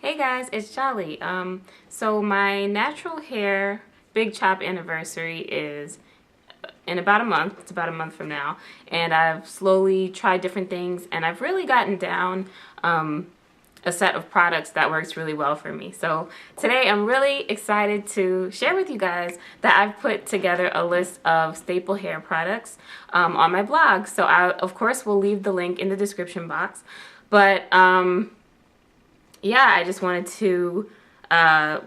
Hey guys, it's Jali. So my natural hair big chop anniversary is in about a month. It's about a month from now, and I've slowly tried different things, and I've really gotten down a set of products that works really well for me. So today I'm really excited to share with you guys that I've put together a list of staple hair products on my blog. So I, of course, will leave the link in the description box, but yeah, I just wanted to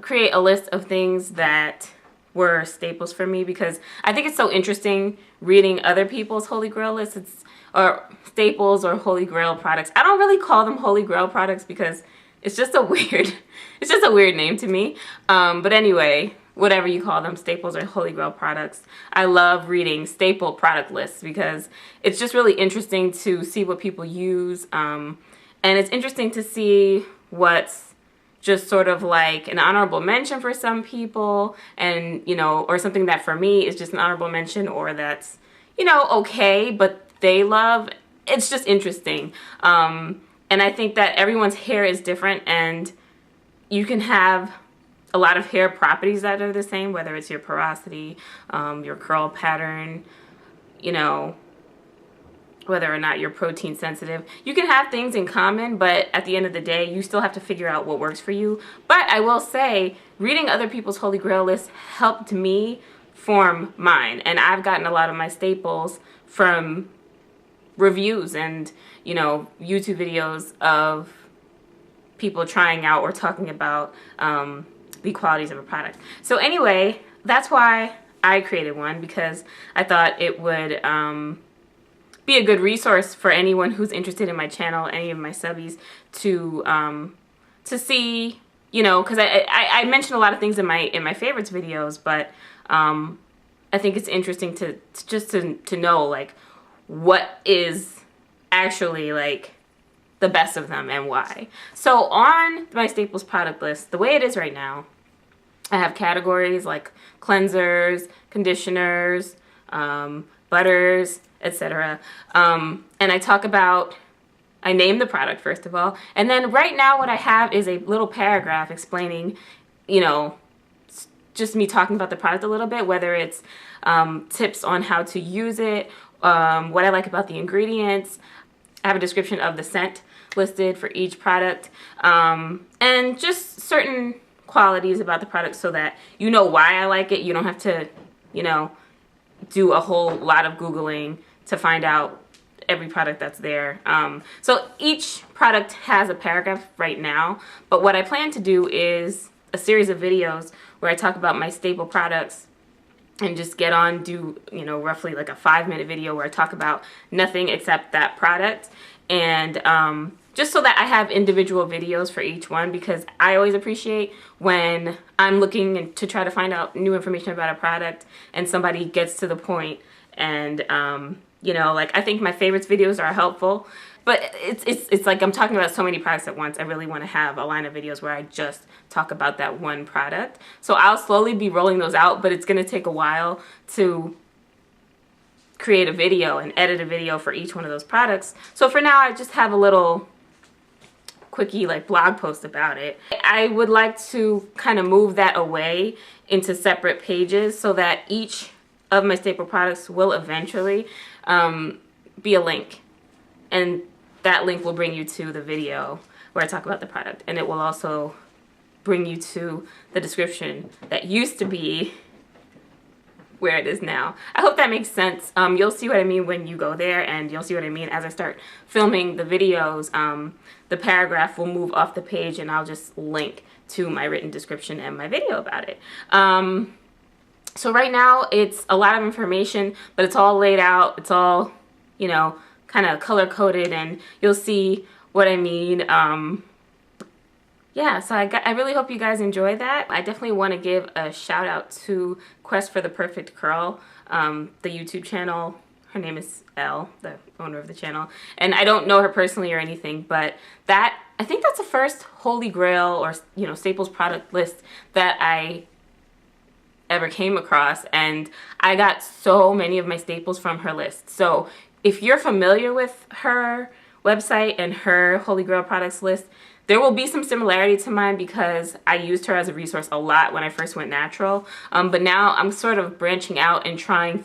create a list of things that were staples for me because I think it's so interesting reading other people's Holy Grail lists or staples or Holy Grail products. I don't really call them Holy Grail products because it's just a weird name to me. But anyway, whatever you call them, staples or Holy Grail products, I love reading staple product lists because it's just really interesting to see what people use. And it's interesting to see what's just sort of like an honorable mention for some people, and or something that for me is just an honorable mention, or that's okay but they love. It's just interesting, and I think that everyone's hair is different, and you can have a lot of hair properties that are the same, whether it's your porosity, your curl pattern, whether or not you're protein sensitive. You can have things in common, but at the end of the day, you still have to figure out what works for you. But I will say, reading other people's Holy Grail lists helped me form mine. And I've gotten a lot of my staples from reviews and, YouTube videos of people trying out or talking about the qualities of a product. So anyway, that's why I created one, because I thought it would be a good resource for anyone who's interested in my channel, any of my subbies, to see, because I mentioned a lot of things in my favorites videos, but I think it's interesting to know like what is actually like the best of them and why. So on my staples product list, the way it is right now, I have categories like cleansers, conditioners, butters, etc. And I name the product first of all, and then right now what I have is a little paragraph explaining, just me talking about the product a little bit, whether it's tips on how to use it, what I like about the ingredients. I have a description of the scent listed for each product, and just certain qualities about the product so that you know why I like it. You don't have to, do a whole lot of Googling to find out every product that's there. So each product has a paragraph right now, but what I plan to do is a series of videos where I talk about my staple products and just do roughly like a 5-minute video where I talk about nothing except that product, and just so that I have individual videos for each one, because I always appreciate when I'm looking to try to find out new information about a product and somebody gets to the point and like, I think my favorites videos are helpful, but it's like I'm talking about so many products at once. I really want to have a line of videos where I just talk about that one product. So I'll slowly be rolling those out, but it's going to take a while to create a video and edit a video for each one of those products. So for now, I just have a little quickie like blog post about it. I would like to kind of move that away into separate pages so that each of my staple products will eventually be a link, and that link will bring you to the video where I talk about the product, and it will also bring you to the description that used to be where it is now. I hope that makes sense. You'll see what I mean when you go there, and you'll see what I mean as I start filming the videos. The paragraph will move off the page, and I'll just link to my written description and my video about it. So right now it's a lot of information, but it's all laid out. It's all, kind of color coded, and you'll see what I mean. Yeah, so I really hope you guys enjoy that. I definitely want to give a shout out to Quest for the Perfect Curl, the YouTube channel. Her name is Elle, the owner of the channel, and I don't know her personally or anything, but I think that's the first Holy Grail or staples product list that I ever came across, and I got so many of my staples from her list. So if you're familiar with her website and her Holy Grail products list, There will be some similarity to mine because I used her as a resource a lot when I first went natural. But now I'm sort of branching out and trying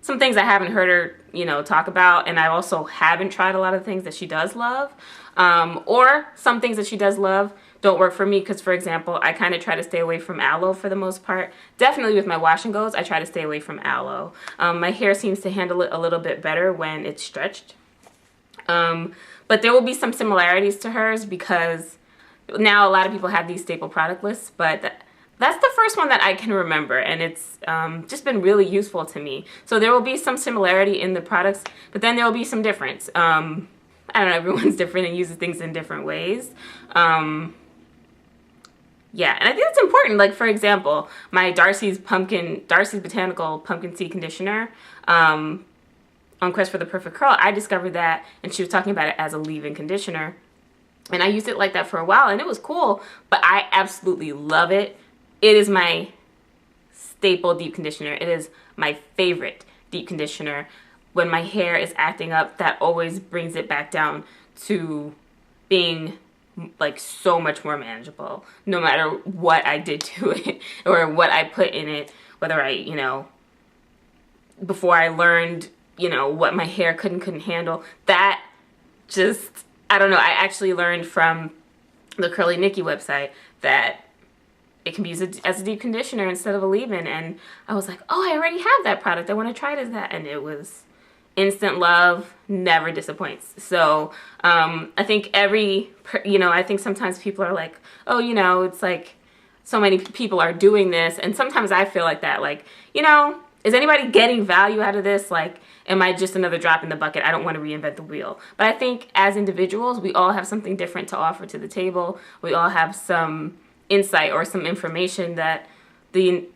some things I haven't heard her, you know, talk about. And I also haven't tried a lot of things that she does love. Or some things that she does love don't work for me because, for example, I kind of try to stay away from aloe for the most part. Definitely with my wash and goes, I try to stay away from aloe. My hair seems to handle it a little bit better when it's stretched. But there will be some similarities to hers because now a lot of people have these staple product lists, but that's the first one that I can remember, and it's just been really useful to me. So there will be some similarity in the products, but then there will be some difference. I don't know, everyone's different and uses things in different ways. Yeah, and I think that's important. Like, for example, my Darcy's Botanical Pumpkin Seed Conditioner, on Quest for the Perfect Curl, I discovered that, and she was talking about it as a leave-in conditioner. And I used it like that for a while, and it was cool, but I absolutely love it. It is my staple deep conditioner. It is my favorite deep conditioner. When my hair is acting up, that always brings it back down to being like so much more manageable, no matter what I did to it or what I put in it, whether I, you know, before I learned, you know, what my hair couldn't handle. That just, I don't know, I actually learned from the Curly Nikki website that it can be used as a deep conditioner instead of a leave-in, and I was like, oh, I already have that product, I want to try it as that, and it was instant love, never disappoints. So I think I think sometimes people are like, oh, you know, it's like so many people are doing this, and sometimes I feel like that, like, you know, is anybody getting value out of this? Like, am I just another drop in the bucket? I don't want to reinvent the wheel. But I think as individuals, we all have something different to offer to the table. We all have some insight or some information that the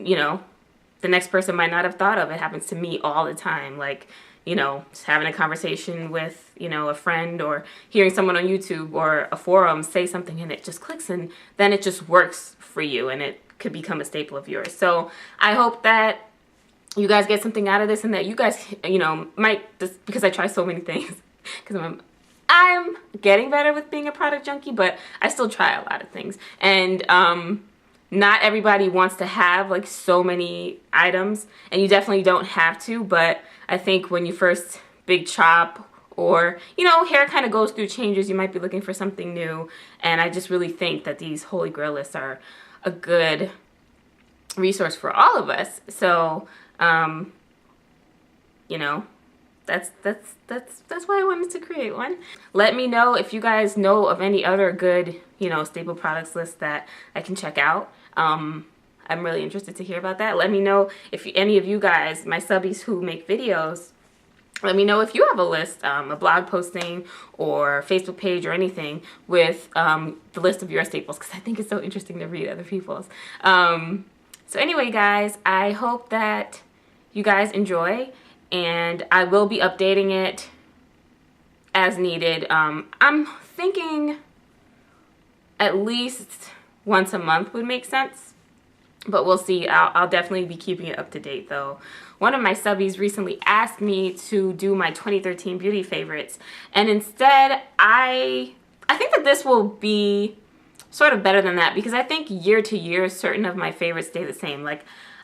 next person might not have thought of. It happens to me all the time. Like, you know, just having a conversation with, you know, a friend, or hearing someone on YouTube or a forum say something and it just clicks, and then it just works for you and it could become a staple of yours. So I hope that you guys get something out of this, and that you guys, you know, might, just because I try so many things, because I'm getting better with being a product junkie, but I still try a lot of things. And not everybody wants to have like so many items, and you definitely don't have to, but I think when you first big chop, or, you know, hair kind of goes through changes, you might be looking for something new, and I just really think that these Holy Grail lists are a good resource for all of us. So you know, that's why I wanted to create one. Let me know if you guys know of any other good, you know, staple products lists that I can check out. I'm really interested to hear about that. Let me know if any of you guys, my subbies who make videos, let me know if you have a list, a blog posting or Facebook page or anything with the list of your staples, because I think it's so interesting to read other people's. So anyway, guys, I hope that you guys enjoy, and I will be updating it as needed. I'm thinking at least once a month would make sense, but we'll see. I'll definitely be keeping it up to date though. One of my subbies recently asked me to do my 2013 beauty favorites, and instead I think that this will be sort of better than that, because I think year to year certain of my favorites stay the same. Like,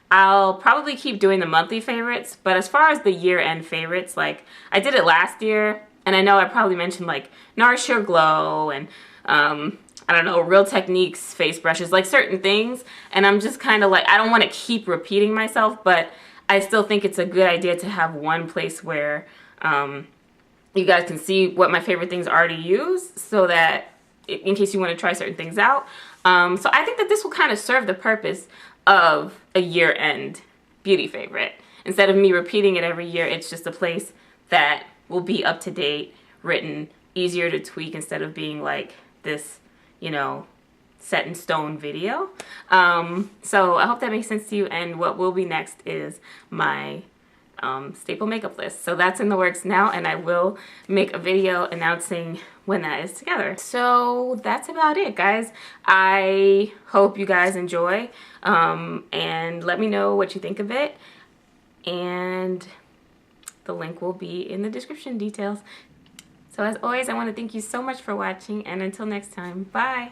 I'll probably keep doing the monthly favorites, but as far as the year-end favorites, like, I did it last year, and I know I probably mentioned, like, Nourish Your Glow and, I don't know, Real Techniques face brushes, like, certain things, and I'm just kind of like, I don't want to keep repeating myself, but I still think it's a good idea to have one place where you guys can see what my favorite things are to use, so that in case you want to try certain things out. So I think that this will kind of serve the purpose of a year-end beauty favorite. Instead of me repeating it every year, it's just a place that will be up to date, written, easier to tweak, instead of being like this, you know, set in stone video. So I hope that makes sense to you, and what will be next is my staple makeup list. So that's in the works now, and I will make a video announcing when that is together. So that's about it, guys. I hope you guys enjoy, and let me know what you think of it, and the link will be in the description details. So as always, I want to thank you so much for watching, and until next time, bye!